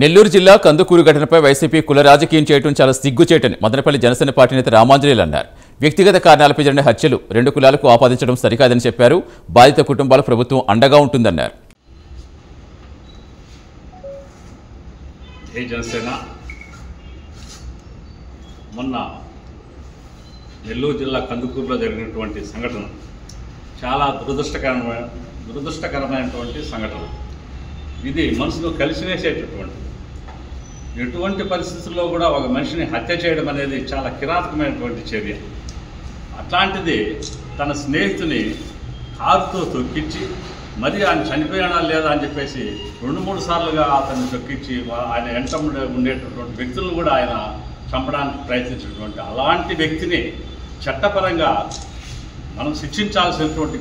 నెల్లూరు జిల్లా కందుకూరు ఘటనపై వైసీపీ కుల రాజకీయం చేయడం చాలా సిగ్గుచేటని మదనపల్లి జనసేన పార్టీ నేత రామాంజనేయులు అన్నారు. వ్యక్తిగత కారణాలపై జరిగిన హత్యలు రెండు కులాలకు ఆపాదించడం సరికాదని చెప్పారు. బాధిత కుటుంబాల ప్రభుత్వం అండగా ఉంటుందన్నారు. జనసేన మొన్న నెల్లూరు జిల్లా కందుకూరులో జరిగినటువంటి సంఘటన చాలా దురదృష్టకరమైనటువంటి సంఘటన. ఇది మనసును కలిసివేసేటటువంటి ఎటువంటి పరిస్థితుల్లో కూడా ఒక మనిషిని హత్య చేయడం అనేది చాలా కిరాతకమైనటువంటి చర్య. అట్లాంటిది తన స్నేహితుని కారుతో తొక్కించి మరి ఆయన చనిపోయాడా లేదా అని చెప్పేసి 2-3 సార్లుగా అతన్ని తొక్కించి ఆయన వెంట ఉండేటటువంటి వ్యక్తులను కూడా ఆయన చంపడానికి ప్రయత్నించినటువంటి అలాంటి వ్యక్తిని చట్టపరంగా మనం శిక్షించాల్సినటువంటి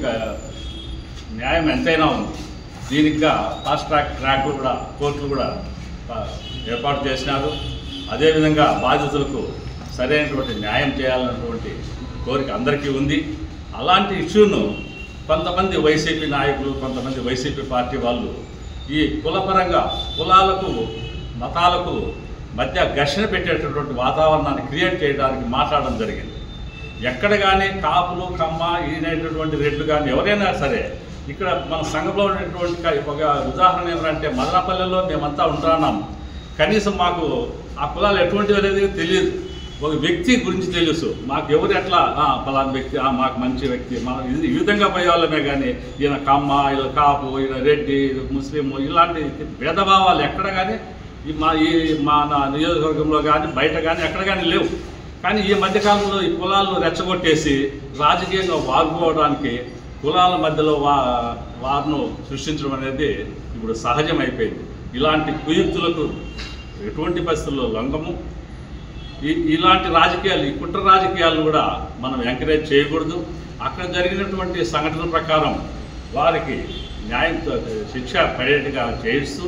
న్యాయం ఎంతైనా ఉంది. దీనికిగా ఫాస్ట్ ట్రాక్ కూడా కోర్టులు కూడా ఏర్పాటు చేసినారు. అదేవిధంగా బాధితులకు సరైనటువంటి న్యాయం చేయాలన్నటువంటి కోరిక అందరికీ ఉంది. అలాంటి ఇష్యూను కొంతమంది వైసీపీ నాయకులు, కొంతమంది వైసీపీ పార్టీ వాళ్ళు ఈ కులపరంగా కులాలకు మతాలకు మధ్య ఘర్షణ పెట్టేటటువంటి వాతావరణాన్ని క్రియేట్ చేయడానికి మాట్లాడడం జరిగింది. ఎక్కడ కానీ కాపులు కమ్మ ఈనేటటువంటి రెడ్లు కానీ ఎవరైనా సరే ఇక్కడ మన సంఘంలో ఉన్నటువంటి ఒక ఉదాహరణ ఏమంటే మదనపల్లెలో మేమంతా ఉంటున్నాం. కనీసం మాకు ఆ కులాలు ఎటువంటివి అనేది తెలియదు. ఒక వ్యక్తి గురించి తెలుసు, మాకు ఎవరు ఎట్లా ఫలానా వ్యక్తి మాకు మంచి వ్యక్తి మనం ఈ విధంగా పోయే వాళ్ళమే. కానీ ఈయన కమ్మ, ఈయన కాపు, ఈయన రెడ్డి, ముస్లిం ఇలాంటి భేదభావాలు ఎక్కడ కానీ మా నియోజకవర్గంలో కానీ బయట కానీ ఎక్కడ కానీ లేవు. కానీ ఈ మధ్యకాలంలో ఈ కులాలను రెచ్చగొట్టేసి రాజకీయంగా వాడుకోవడానికి కులాల మధ్యలో వారును సృష్టించడం అనేది ఇప్పుడు సహజమైపోయింది. ఇలాంటి కుయుక్తులకు ఎటువంటి పరిస్థితుల్లో లొంగము. ఇలాంటి రాజకీయాలు, ఈ కుట్ర రాజకీయాలను కూడా మనం ఎంకరేజ్ చేయకూడదు. అక్కడ జరిగినటువంటి సంఘటన ప్రకారం వారికి న్యాయం శిక్ష పడేట్టుగా చేయిస్తూ,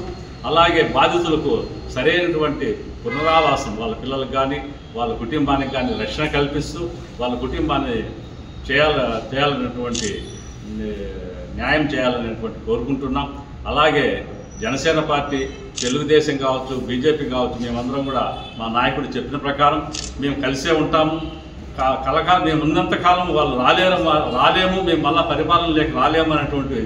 అలాగే బాధితులకు సరైనటువంటి పునరావాసం వాళ్ళ పిల్లలకు కానీ వాళ్ళ కుటుంబానికి కానీ రక్షణ కల్పిస్తూ వాళ్ళ కుటుంబాన్ని చేయాలనేటువంటి న్యాయం చేయాలనేటువంటి కోరుకుంటున్నాం. అలాగే జనసేన పార్టీ, తెలుగుదేశం కావచ్చు, బీజేపీ కావచ్చు, మేమందరం కూడా మా నాయకుడు చెప్పిన ప్రకారం మేము కలిసే ఉంటాము. కలకాలం మేము ఉన్నంతకాలం వాళ్ళు రాలేము, మేము మళ్ళీ పరిపాలనలోకి రాలేము అనేటువంటి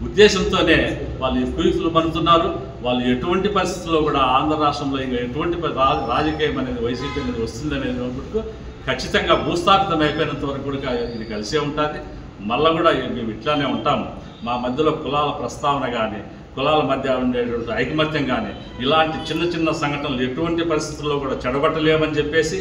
ఉద్దేశంతోనే వాళ్ళు ఈ కుయుక్తులు పనుతున్నారు. వాళ్ళు ఎటువంటి పరిస్థితుల్లో కూడా ఆంధ్ర రాష్ట్రంలో ఇంకా ఎటువంటి రాజకీయం అనేది వైసీపీ అనేది వస్తుందనేది వరకు ఖచ్చితంగా భూస్థాపితం అయిపోయినంత వరకు కూడా ఇది కలిసే ఉంటుంది. మళ్ళీ కూడా మేము ఇట్లానే ఉంటాము. మా మధ్యలో కులాల ప్రస్తావన కానీ, కులాల మధ్య ఉండేటువంటి ఐకమత్యం కానీ, ఇలాంటి చిన్న చిన్న సంఘటనలు ఎటువంటి పరిస్థితుల్లో కూడా చెడగొట్టలేమని చెప్పేసి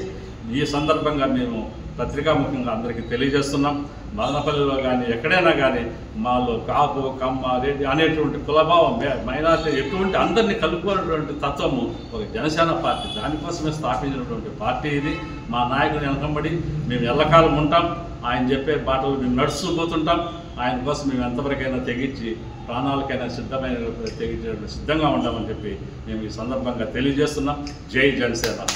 ఈ సందర్భంగా మేము పత్రికాముఖంగా అందరికీ తెలియజేస్తున్నాం. మదనపల్లిలో కానీ ఎక్కడైనా కానీ మాలో కాపు, కమ్మ, రెడ్డి అనేటువంటి కులభావం, మైనార్టీ ఎటువంటి అందరినీ కలుపుకున్నటువంటి తత్వము ఒక జనసేన పార్టీ, దానికోసమే స్థాపించినటువంటి పార్టీ ఇది. మా నాయకుని వెనకంబడి మేము ఎల్లకాలం ఉంటాం. ఆయన చెప్పే బాటలు మేము నడుస్తూ పోతుంటాం. ఆయన కోసం మేము ఎంతవరకైనా తెగించి ప్రాణాలకైనా సిద్ధంగా ఉంటామని చెప్పి మేము ఈ సందర్భంగా తెలియజేస్తున్నాం. జై జనసేన.